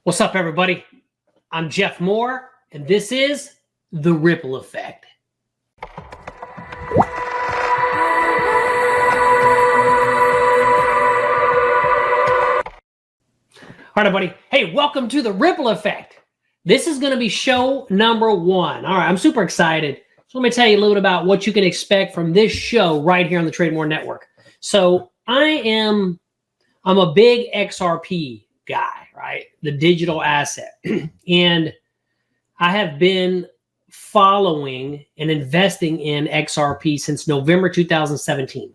What's up, everybody? I'm Jeff Moore, and this is The Ripple Effect. All right, everybody. Hey, welcome to The Ripple Effect. This is going to be show number 1. All right, I'm super excited. So let me tell you a little bit about what you can expect from this show right here on the TradeMoore Network. So I'm a big XRP guy, right? The digital asset. And I have been following and investing in XRP since November 2017.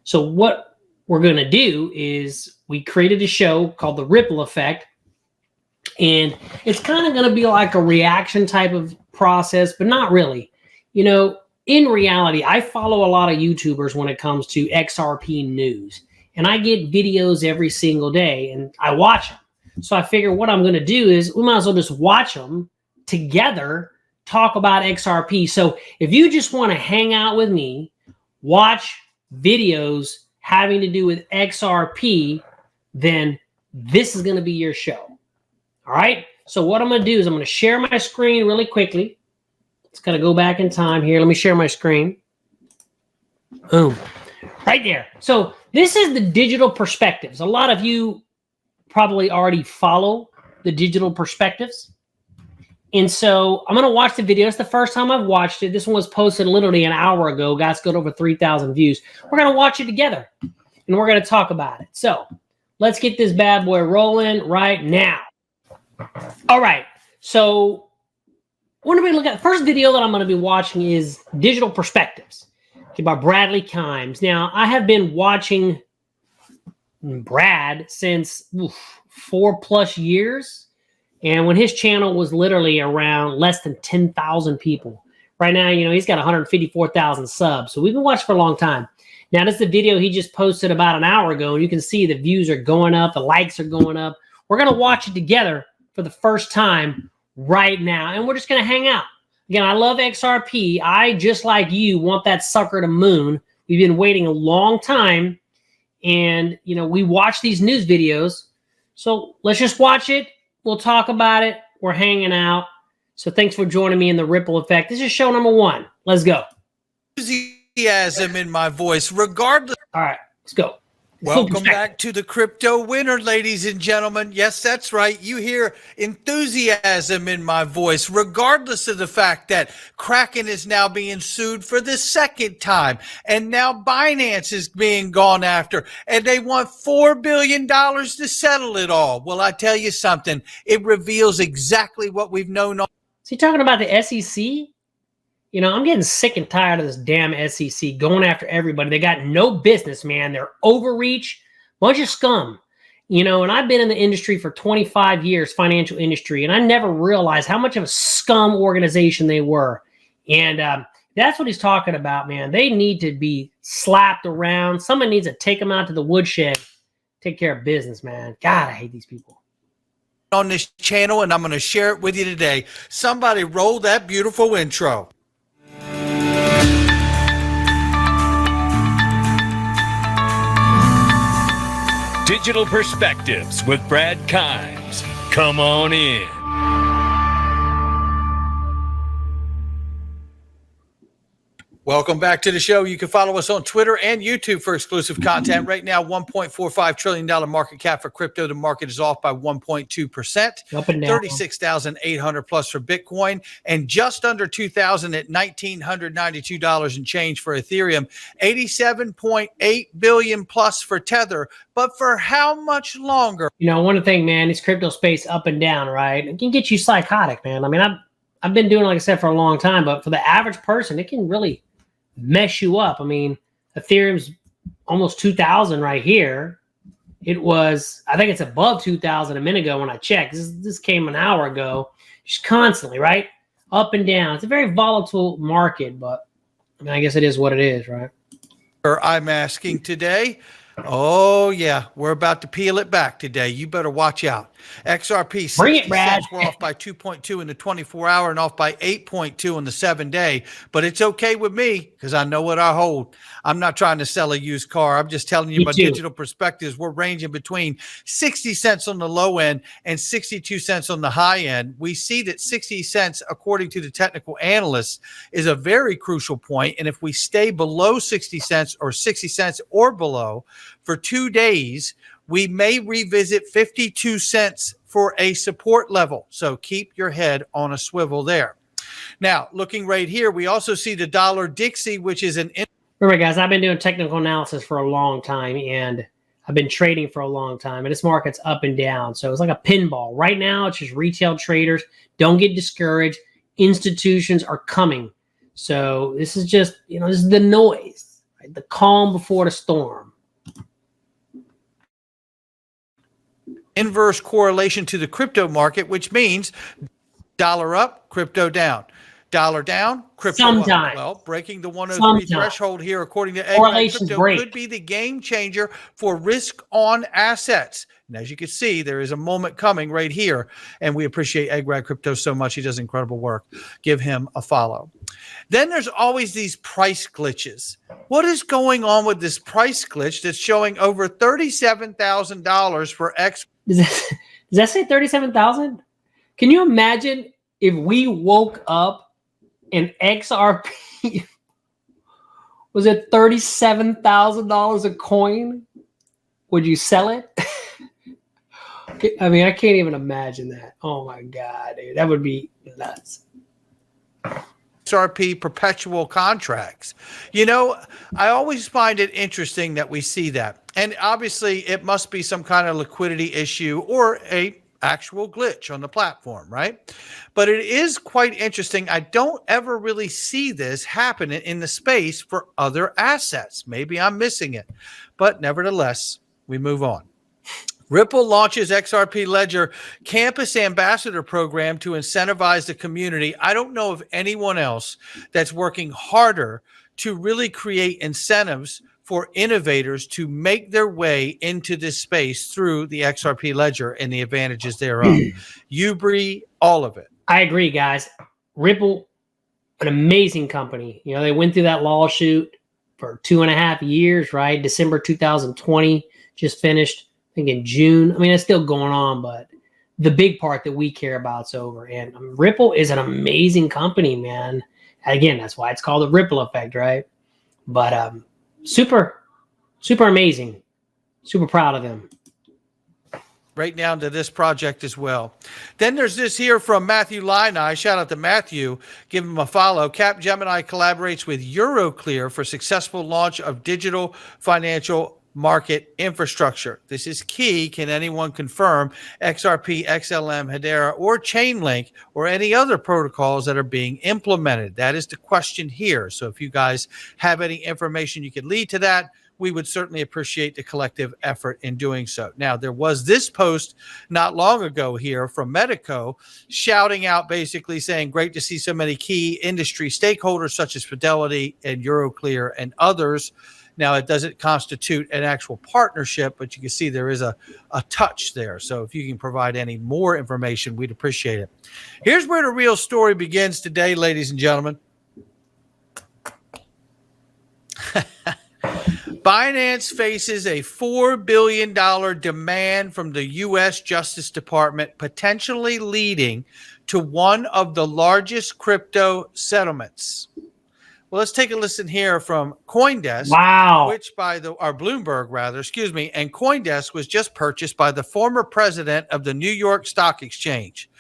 So what we're going to do is we created a show called The Ripple Effect. And it's kind of going to be like a reaction type of process, but not really. You know, in reality, I follow a lot of YouTubers when it comes to XRP news. And I get videos every single day and I watch them. So I figure what I'm going to do is we might as well just watch them together, talk about XRP. So if you just want to hang out with me, watch videos having to do with XRP, then this is going to be your show. All right. So what I'm going to do is I'm going to share my screen really quickly. It's going to go back in time here. Let me share my screen. Boom. Right there. So this is the digital perspectives. A lot of you probably already follow the digital perspectives. And so I'm going to watch the video. It's the first time I've watched it. This one was posted literally an hour ago. Guys, got over 3,000 views. We're going to watch it together and we're going to talk about it. So let's get this bad boy rolling right now. All right. So what are we looking at? The first video that I'm going to be watching is Digital Perspectives by Bradley Kimes. Now, I have been watching Brad since 4+ years. And when his channel was literally around less than 10,000 people. Right now, you know, he's got 154,000 subs. So we've been watching for a long time. Now, this is the video he just posted about an hour ago. And you can see the views are going up. The likes are going up. We're going to watch it together for the first time right now. And we're just going to hang out. Again, I love XRP. I, just like you, want that sucker to moon. We've been waiting a long time. And, you know, we watch these news videos. So let's just watch it. We'll talk about it. We're hanging out. So thanks for joining me in the Ripple Effect. This is show number 1. Let's go. Enthusiasm in my voice, regardless. All right, let's go. Welcome back to the crypto winner, ladies and gentlemen. Yes, that's right. You hear enthusiasm in my voice, regardless of the fact that Kraken is now being sued for the 2nd time. And now Binance is being gone after. And they want $4 billion to settle it all. Well, I tell you something. It reveals exactly what we've known. Is he talking about the SEC? You know, I'm getting sick and tired of this damn SEC going after everybody. They got no business, man. They're overreach, bunch of scum. You know, and I've been in the industry for 25 years, financial industry, and I never realized how much of a scum organization they were. And that's what he's talking about, man. They need to be slapped around. Someone needs to take them out to the woodshed, take care of business, man. God, I hate these people. On this channel, and I'm going to share it with you today. Somebody roll that beautiful intro. Digital Perspectives with Brad Kimes. Come on in. Welcome back to the show. You can follow us on Twitter and YouTube for exclusive content. Right now, $1.45 trillion market cap for crypto. The market is off by 1.2%. Up and down. 36,800 plus for Bitcoin, and just under 2,000 at $1,992 and change for Ethereum. 87.8 billion plus for Tether. But for how much longer? You know, one thing, man, this crypto space up and down, right? It can get you psychotic, man. I mean, I've been doing it, like I said, for a long time, but for the average person, it can really mess you up. I mean, Ethereum's almost 2,000 right here. It was, I think it's above 2,000 a minute ago when I checked. This came an hour ago. Just constantly, right? Up and down. It's a very volatile market, but I mean, I guess it is what it is, right? I'm asking today. Oh, yeah. We're about to peel it back today. You better watch out. XRP, Bring 60 it, Brad. cents. We're off by 2.2 in the 24-hour and off by 8.2 on the 7-day. But it's okay with me because I know what I hold. I'm not trying to sell a used car. I'm just telling you Me my too. digital perspectives. We're ranging between 60 cents on the low end and 62 cents on the high end. We see that 60 cents, according to the technical analysts, is a very crucial point. And if we stay below 60 cents or 60 cents or below for 2 days, we may revisit 52 cents for a support level. So keep your head on a swivel there. Now, looking right here, we also see the dollar Dixie, which is an... Remember, guys, I've been doing technical analysis for a long time, and I've been trading for a long time, and this market's up and down. So it's like a pinball. Right now, it's just retail traders. Don't get discouraged. Institutions are coming. So this is just, this is the noise, right? The calm before the storm. Inverse correlation to the crypto market, which means dollar up, crypto down. Dollar down, crypto Sometimes. up. Well, breaking the 103 threshold here, according to XRP Crypto, could be the game changer for risk on assets. And as you can see, there is a moment coming right here. And we appreciate Egg Crypto so much. He does incredible work. Give him a follow. Then there's always these price glitches. What is going on with this price glitch that's showing over $37,000 for X? Does that say 37,000? Can you imagine if we woke up and XRP was at $37,000 a coin? Would you sell it? I mean, I can't even imagine that. Oh my God, dude. That would be nuts. XRP perpetual contracts. I always find it interesting that we see that. And obviously it must be some kind of liquidity issue or a actual glitch on the platform, right? But it is quite interesting. I don't ever really see this happening in the space for other assets. Maybe I'm missing it, but nevertheless, we move on. Ripple launches XRP Ledger Campus Ambassador Program to incentivize the community. I don't know of anyone else that's working harder to really create incentives for innovators to make their way into this space through the XRP Ledger and the advantages thereof. Ubri, all of it. I agree, guys. Ripple, an amazing company. They went through that lawsuit for 2.5 years, right? December 2020, just finished. I think in June. I mean, it's still going on, but the big part that we care about is over. And Ripple is an amazing company, man. Again, that's why it's called the Ripple effect, right? But super, super amazing. Super proud of them. Right now to this project as well. Then there's this here from Matthew Linai. Shout out to Matthew. Give him a follow. Capgemini collaborates with Euroclear for successful launch of digital financial market infrastructure. This is key. Can anyone confirm XRP, XLM, Hedera, or Chainlink, or any other protocols that are being implemented? That is the question here. So if you guys have any information you could lead to that, we would certainly appreciate the collective effort in doing so. Now, there was this post not long ago here from Medico shouting out, basically saying, great to see so many key industry stakeholders such as Fidelity and Euroclear and others. Now, it doesn't constitute an actual partnership, but you can see there is a touch there. So if you can provide any more information, we'd appreciate it. Here's where the real story begins today, ladies and gentlemen. Binance faces a $4 billion demand from the U.S. Justice Department, potentially leading to one of the largest crypto settlements. Well, let's take a listen here from CoinDesk, which or Bloomberg rather, and CoinDesk was just purchased by the former president of the New York Stock Exchange.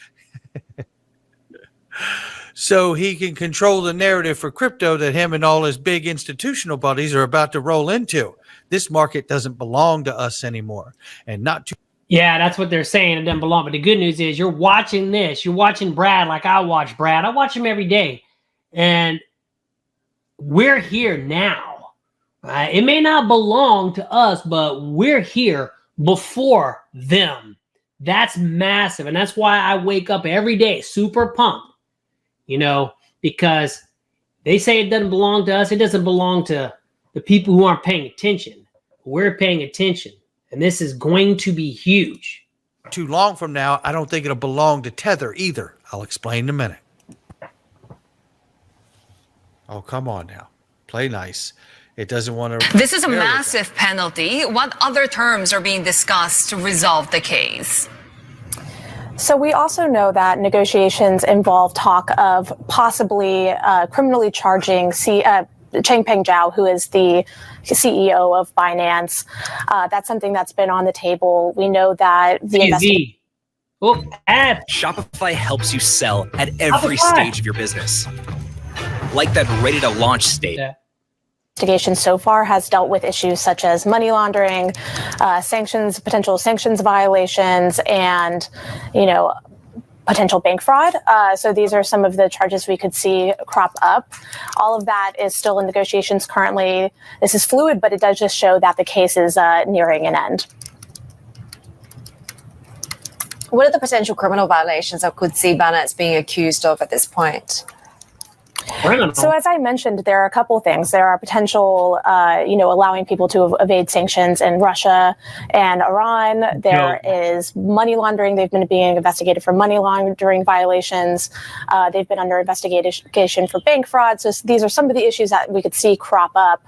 So he can control the narrative for crypto that him and all his big institutional buddies are about to roll into. This market doesn't belong to us anymore. And not to. Yeah, that's what they're saying. It doesn't belong. But the good news is you're watching this. You're watching Brad like I watch Brad. I watch him every day. And we're here now. Right? It may not belong to us, but we're here before them. That's massive. And that's why I wake up every day super pumped, because they say it doesn't belong to us. It doesn't belong to the people who aren't paying attention. We're paying attention, and this is going to be huge. Too long from now, I don't think it'll belong to Tether either. I'll explain in a minute. Oh, come on now. Play nice. It doesn't want to. This is a massive penalty. What other terms are being discussed to resolve the case? So we also know that negotiations involve talk of possibly criminally charging Changpeng Zhao, who is the CEO of Binance. That's something that's been on the table. We know that the Shopify helps you sell at every stage of your business. Like that ready to launch stage. Yeah. Investigation so far has dealt with issues such as money laundering, sanctions, potential sanctions violations, and, potential bank fraud. So these are some of the charges we could see crop up. All of that is still in negotiations currently. This is fluid, but it does just show that the case is nearing an end. What are the potential criminal violations I could see Binance being accused of at this point? So as I mentioned, there are a couple things. There are potential, allowing people to evade sanctions in Russia and Iran. There is money laundering. They've been being investigated for money laundering violations. They've been under investigation for bank fraud. So these are some of the issues that we could see crop up.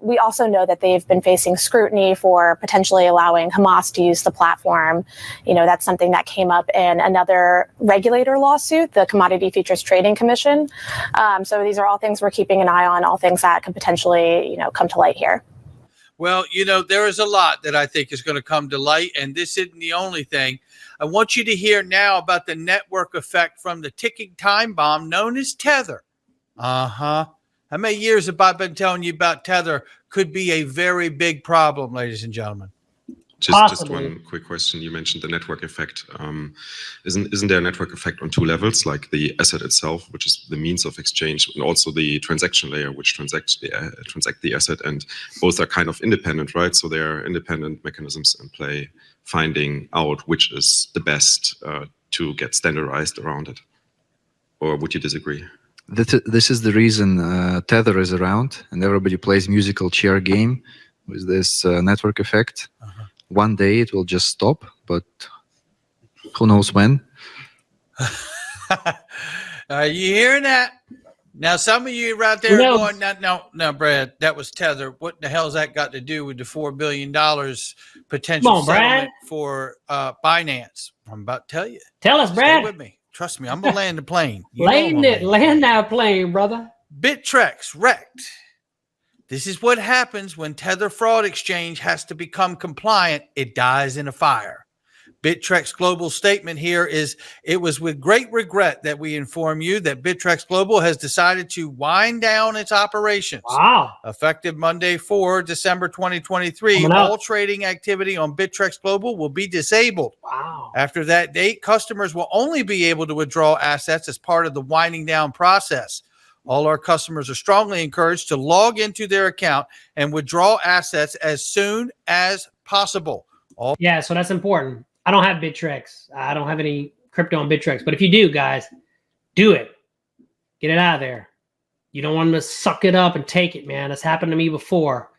We also know that they've been facing scrutiny for potentially allowing Hamas to use the platform. That's something that came up in another regulator lawsuit, the Commodity Futures Trading Commission. So these are all things we're keeping an eye on, all things that could potentially, come to light here. Well, there is a lot that I think is going to come to light, and this isn't the only thing. I want you to hear now about the network effect from the ticking time bomb known as Tether. How many years have I been telling you about Tether? Could be a very big problem, ladies and gentlemen. Just one quick question. You mentioned the network effect. Isn't there a network effect on two levels, like the asset itself, which is the means of exchange, and also the transaction layer, which transact the asset, and both are kind of independent, right? So there are independent mechanisms in play, finding out which is the best to get standardized around it. Or would you disagree? This is the reason Tether is around, and everybody plays musical chair game with this network effect. One day it will just stop, but who knows when? Are you hearing that? Now, some of you out there are going, no, Brad, that was Tether. What the hell's that got to do with the $4 billion potential settlement for Binance? I'm about to tell you. Tell us, Brad. Stay with me. Trust me, I'm going to land the plane. Land that plane, brother. Bittrex wrecked. This is what happens when Tether Fraud Exchange has to become compliant. It dies in a fire. Bittrex Global statement here is, it was with great regret that we inform you that Bittrex Global has decided to wind down its operations. Wow. Effective Monday 4 December 2023, all trading activity on Bittrex Global will be disabled. Wow. After that date, customers will only be able to withdraw assets as part of the winding down process. All our customers are strongly encouraged to log into their account and withdraw assets as soon as possible. Yeah, so that's important. I don't have Bittrex. I don't have any crypto on Bittrex. But if you do, guys, do it. Get it out of there. You don't want them to suck it up and take it, man. It's happened to me before.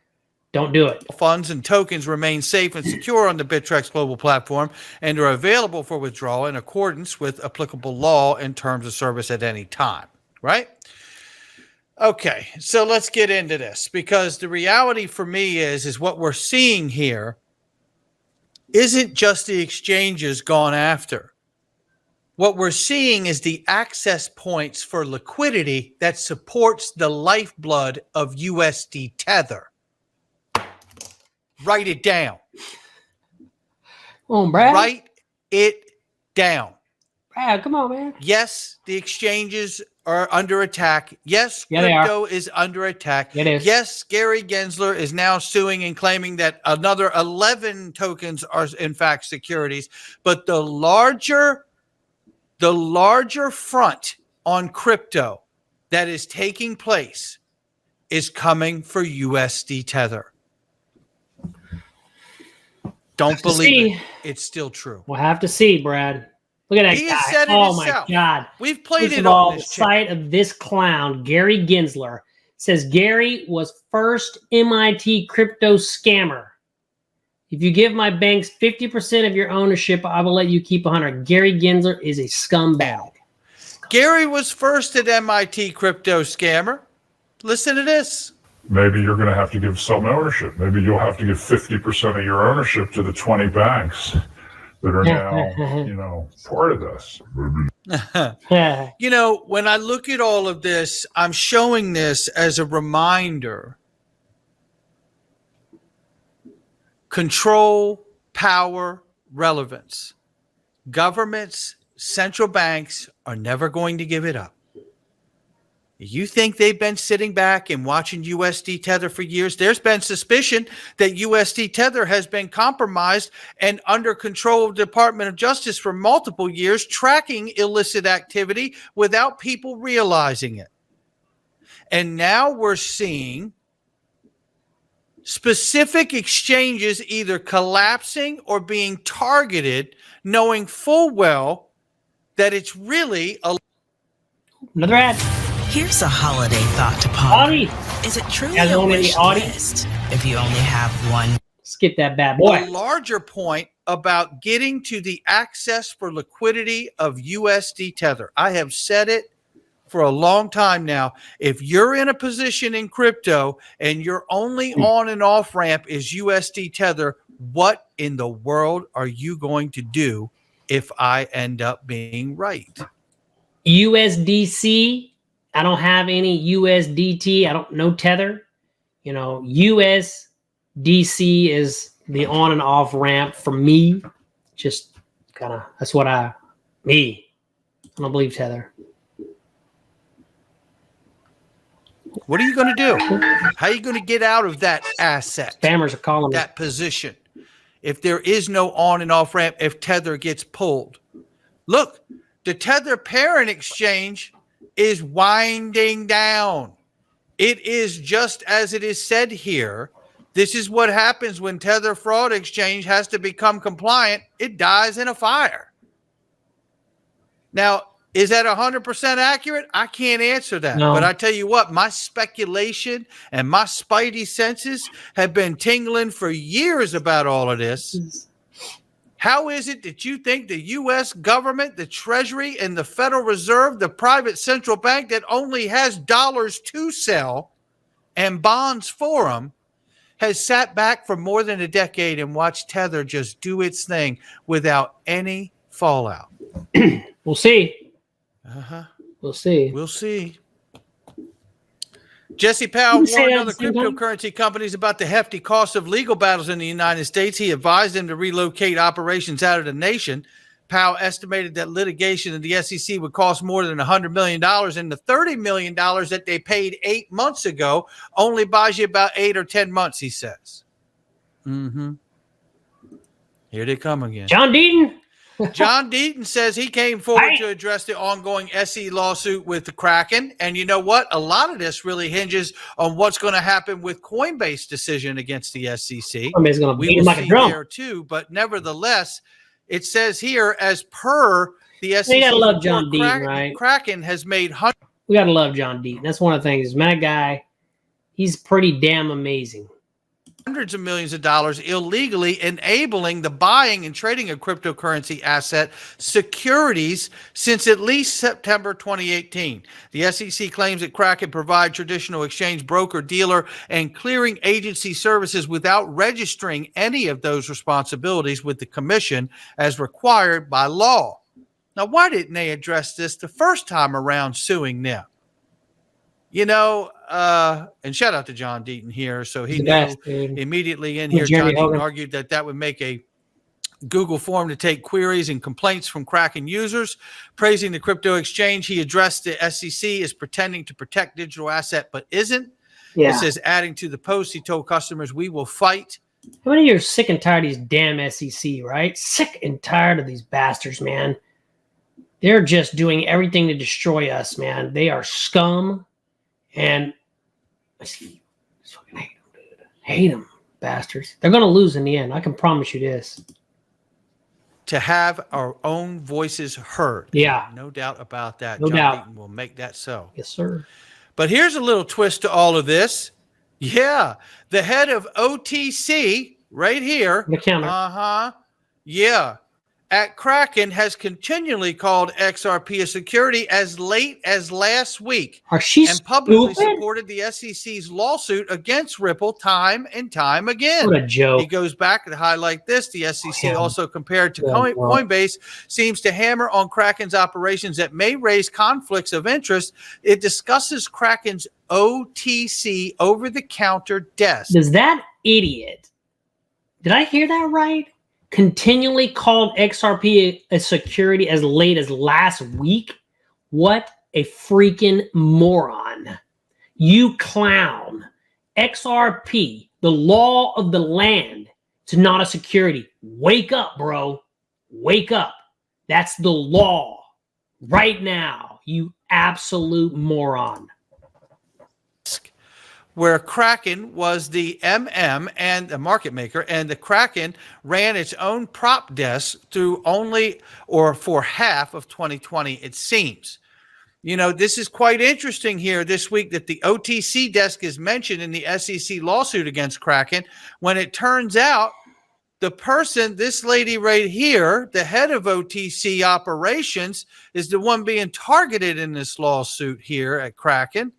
Don't do it. Funds and tokens remain safe and secure on the Bittrex Global platform and are available for withdrawal in accordance with applicable law and terms of service at any time, right? Okay, so let's get into this, because the reality for me is what we're seeing here isn't just the exchanges gone after. What we're seeing is the access points for liquidity that supports the lifeblood of USDTether. Write it down. Come on, Brad. Write it down. Brad, come on, man. Yes, the exchanges are under attack. Yes, crypto is under attack. It is. Yes, Gary Gensler is now suing and claiming that another 11 tokens are in fact securities. But the larger front on crypto that is taking place is coming for USDTether. Don't believe it. It's still true. We'll have to see, Brad. Look at that He guy. has said it Oh himself. my God. We've played First it of all, on the this channel. sight of this clown, Gary Gensler, says Gary was first MIT crypto scammer. If you give my banks 50% of your ownership, I will let you keep 100. Gary Gensler is a scumbag. Gary was first at MIT crypto scammer. Listen to this. Maybe you're going to have to give some ownership. Maybe you'll have to give 50% of your ownership to the 20 banks that are now, part of this. You know, when I look at all of this, I'm showing this as a reminder. Control, power, relevance. Governments, central banks are never going to give it up. You think they've been sitting back and watching USDTether for years? There's been suspicion that USDTether has been compromised and under control of the Department of Justice for multiple years, tracking illicit activity without people realizing it. And now we're seeing specific exchanges either collapsing or being targeted, knowing full well that it's really a... Another ad. Here's a holiday thought to ponder. Is it truly a wish list if you only have one? Skip that bad boy. A larger point about getting to the access for liquidity of USDTether. I have said it for a long time now. If you're in a position in crypto and your only on and off ramp is USDTether, what in the world are you going to do if I end up being right? USDC. I don't have any USDT. I don't know Tether. You know, USDC is the on and off ramp for me. Just kind of, that's what I don't believe Tether. What are you going to do? How are you going to get out of that asset? Spammers are calling that position. If there is no on and off ramp, if Tether gets pulled. Look, the Tether parent exchange is winding down. It is just as it is said here. This is what happens when Tether Fraud Exchange has to become compliant. It dies in a fire. Now, is that 100% accurate? I can't answer that. No. But I tell you what, my speculation and my spidey senses have been tingling for years about all of this. How is it that you think the U.S. government, the Treasury, and the Federal Reserve, the private central bank that only has dollars to sell and bonds for them, has sat back for more than a decade and watched Tether just do its thing without any fallout? We'll see. We'll see. We'll see. Jesse Powell warned other cryptocurrency companies about the hefty cost of legal battles in the United States. He advised them to relocate operations out of the nation. Powell estimated that litigation in the SEC would cost more than $100 million, and the $30 million that they paid 8 months ago only buys you about 8 or 10 months, he says. Here they come again. John Deaton. John Deaton says he came forward to address the ongoing SE lawsuit with the Kraken. And you know what? A lot of this really hinges on what's going to happen with Coinbase's decision against the SEC. Coinbase's going to beat him like a drum there too. But nevertheless, it says here, as per the SEC, you gotta love John Deaton, right? Kraken has made hundreds. We gotta love John Deaton. That's one of the things. Man, that guy, he's pretty damn amazing. Hundreds of millions of dollars illegally enabling the buying and trading of cryptocurrency asset securities since at least September 2018. The SEC claims that Kraken provide traditional exchange broker, dealer, and clearing agency services without registering any of those responsibilities with the commission as required by law. Now, why didn't they address this the first time around suing them? You know, and shout out to John Deaton here. So he knew immediately in here, John Deaton argued that that would make a Google form to take queries and complaints from Kraken users. Praising the crypto exchange, he addressed the SEC as pretending to protect digital asset, but isn't. Yeah. It says, adding to the post, he told customers, we will fight. How many of you are sick and tired of these damn SEC, right? Sick and tired of these bastards, man. They're just doing everything to destroy us, man. They are scum. And I fucking hate them, dude. Hate them, bastards. They're going to lose in the end. I can promise you this. To have our own voices heard. Yeah. No doubt about that. No John doubt. Deaton will make that so. Yes, sir. But here's a little twist to all of this. Yeah, the head of OTC right here. The counter. Yeah. At Kraken has continually called XRP a security as late as last week. And publicly supported the SEC's lawsuit against Ripple time and time again. What a joke. He goes back to highlight this. The SEC also compared to Coinbase seems to hammer on Kraken's operations that may raise conflicts of interest. It discusses Kraken's OTC over-the-counter desk. Does that idiot, did I hear that right? Continually called XRP a security as late as last week? What a freaking moron. You clown. XRP, the law of the land, it's not a security. Wake up, bro. Wake up. That's the law right now, you absolute moron. Where Kraken was the MM and the market maker, and the Kraken ran its own prop desk through only or for half of 2020, it seems. You know, this is quite interesting here this week that the OTC desk is mentioned in the SEC lawsuit against Kraken, when it turns out the person, this lady right here, the head of OTC operations, is the one being targeted in this lawsuit here at Kraken.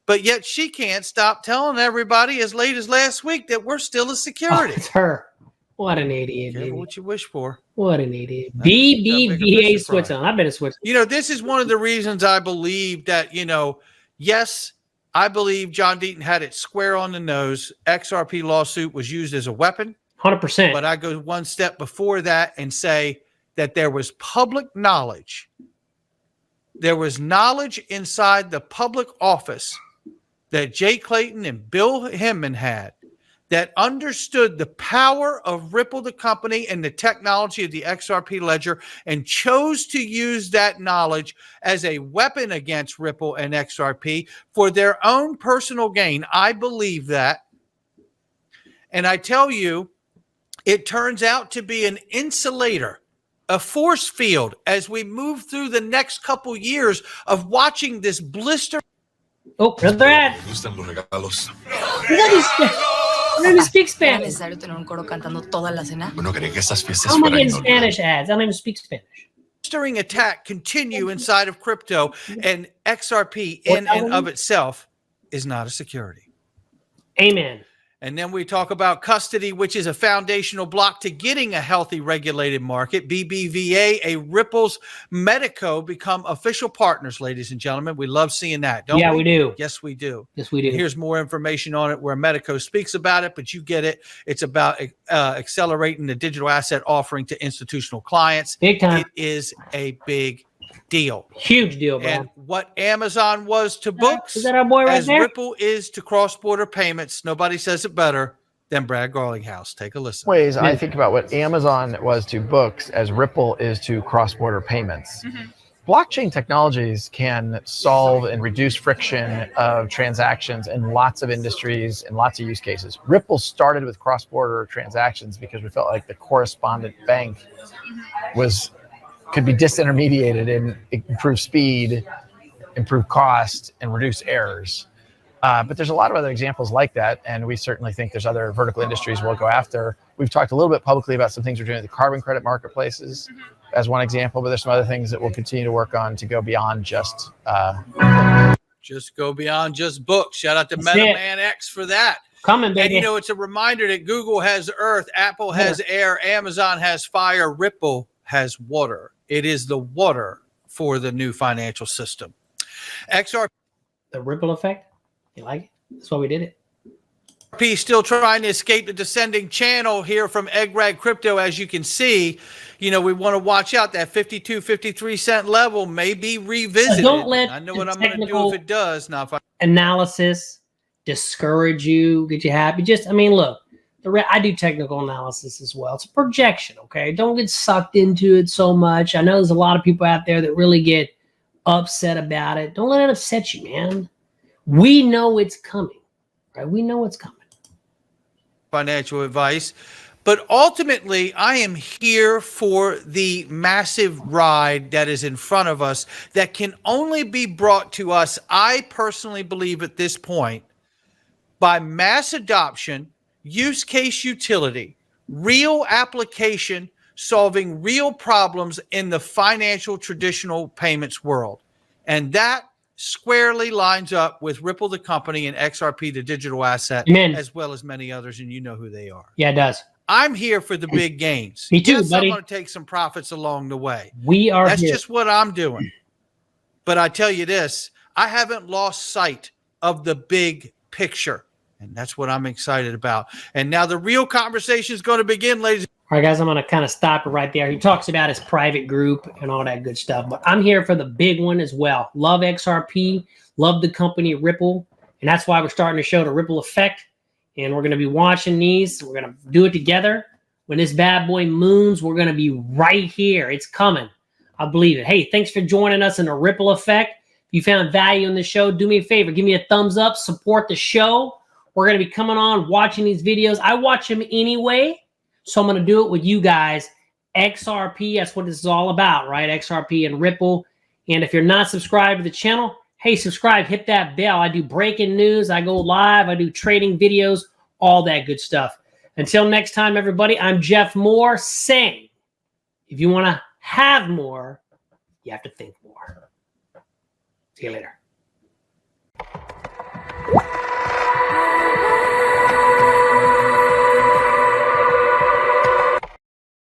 But yet she can't stop telling everybody as late as last week that we're still a security. Oh, it's her. What an idiot. Careful what you wish for. What an idiot. BBVA Switzerland. I've been to Switzerland. You know, this is one of the reasons I believe that, you know, yes, I believe John Deaton had it square on the nose. XRP lawsuit was used as a weapon. 100%. But I go one step before that and say that there was public knowledge. There was knowledge inside the public office that Jay Clayton and Bill Hinman had that understood the power of Ripple, the company, and the technology of the XRP ledger, and chose to use that knowledge as a weapon against Ripple and XRP for their own personal gain. I believe that. And I tell you, it turns out to be an insulator, a force field, as we move through the next couple years of watching this blister. Oh, brother Ed. Let me speak Spanish. How am I getting Spanish ads? I don't even speak Spanish. Blistering attack continue inside of crypto, and XRP in and of itself is not a security. Amen. And then we talk about custody, which is a foundational block to getting a healthy regulated market. BBVA, a Ripple's Medico become official partners, ladies and gentlemen. We love seeing that, don't we? Yeah, we do. Yes, we do. Yes, we do. Here's more information on it where Medico speaks about it, but you get it. It's about accelerating the digital asset offering to institutional clients. Big time. It is a big deal. Huge deal, bro. And what Amazon was to books, is that our boy right as there? Ripple is to cross-border payments. Nobody says it better than Brad Garlinghouse. Take a listen. Ways I think about what Amazon was to books as Ripple is to cross-border payments. Blockchain technologies can solve and reduce friction of transactions in lots of industries and lots of use cases. Ripple started with cross-border transactions because we felt like the correspondent bank could be disintermediated and improve speed, improve cost, and reduce errors. But there's a lot of other examples like that, and we certainly think there's other vertical industries we'll go after. We've talked a little bit publicly about some things we're doing at the carbon credit marketplaces as one example, but there's some other things that we'll continue to work on to go beyond just go beyond just books. Shout out to MetaMan X for that. Coming, baby. And you know, it's a reminder that Google has Earth, Apple has air, Amazon has fire, Ripple has water. It is the water for the new financial system. XRP. The ripple effect. You like it? That's why we did it. XRP still trying to escape the descending channel here from Egg Rag Crypto. As you can see, you know, we want to watch out. That 52, 53 cent level may be revisited. Don't let I know what I'm going to do if it does. Now, if analysis discourage you, get you happy. I mean, look. I do technical analysis as well. It's a projection, okay? Don't get sucked into it so much. I know there's a lot of people out there that really get upset about it. Don't let it upset you, man. We know it's coming, right? We know it's coming. Financial advice, But ultimately, I am here for the massive ride that is in front of us that can only be brought to us, I personally believe at this point, by mass adoption, use case utility, real application, solving real problems in the financial traditional payments world. And that squarely lines up with Ripple, the company, and XRP, the digital asset, as well as many others, and you know who they are. Yeah, it does. I'm here for the big gains. Me too, yes, buddy. I'm going to take some profits along the way. We are That's here. just what I'm doing. But I tell you this, I haven't lost sight of the big picture. And that's what I'm excited about. And now the real conversation is going to begin, ladies. All right, guys, I'm going to kind of stop it right there. He talks about his private group and all that good stuff. But I'm here for the big one as well. Love XRP. Love the company Ripple. And that's why we're starting to show the Ripple effect. And we're going to be watching these. We're going to do it together. When this bad boy moons, we're going to be right here. It's coming. I believe it. Hey, thanks for joining us in the Ripple effect. If you found value in the show, do me a favor. Give me a thumbs up. Support the show. We're going to be coming on, watching these videos. I watch them anyway, so I'm going to do it with you guys. XRP, that's what this is all about, right? XRP and Ripple. And if you're not subscribed to the channel, hey, subscribe, hit that bell. I do breaking news. I go live. I do trading videos, all that good stuff. Until next time, everybody, I'm Jeff Moore saying, if you want to have more, you have to think more. See you later.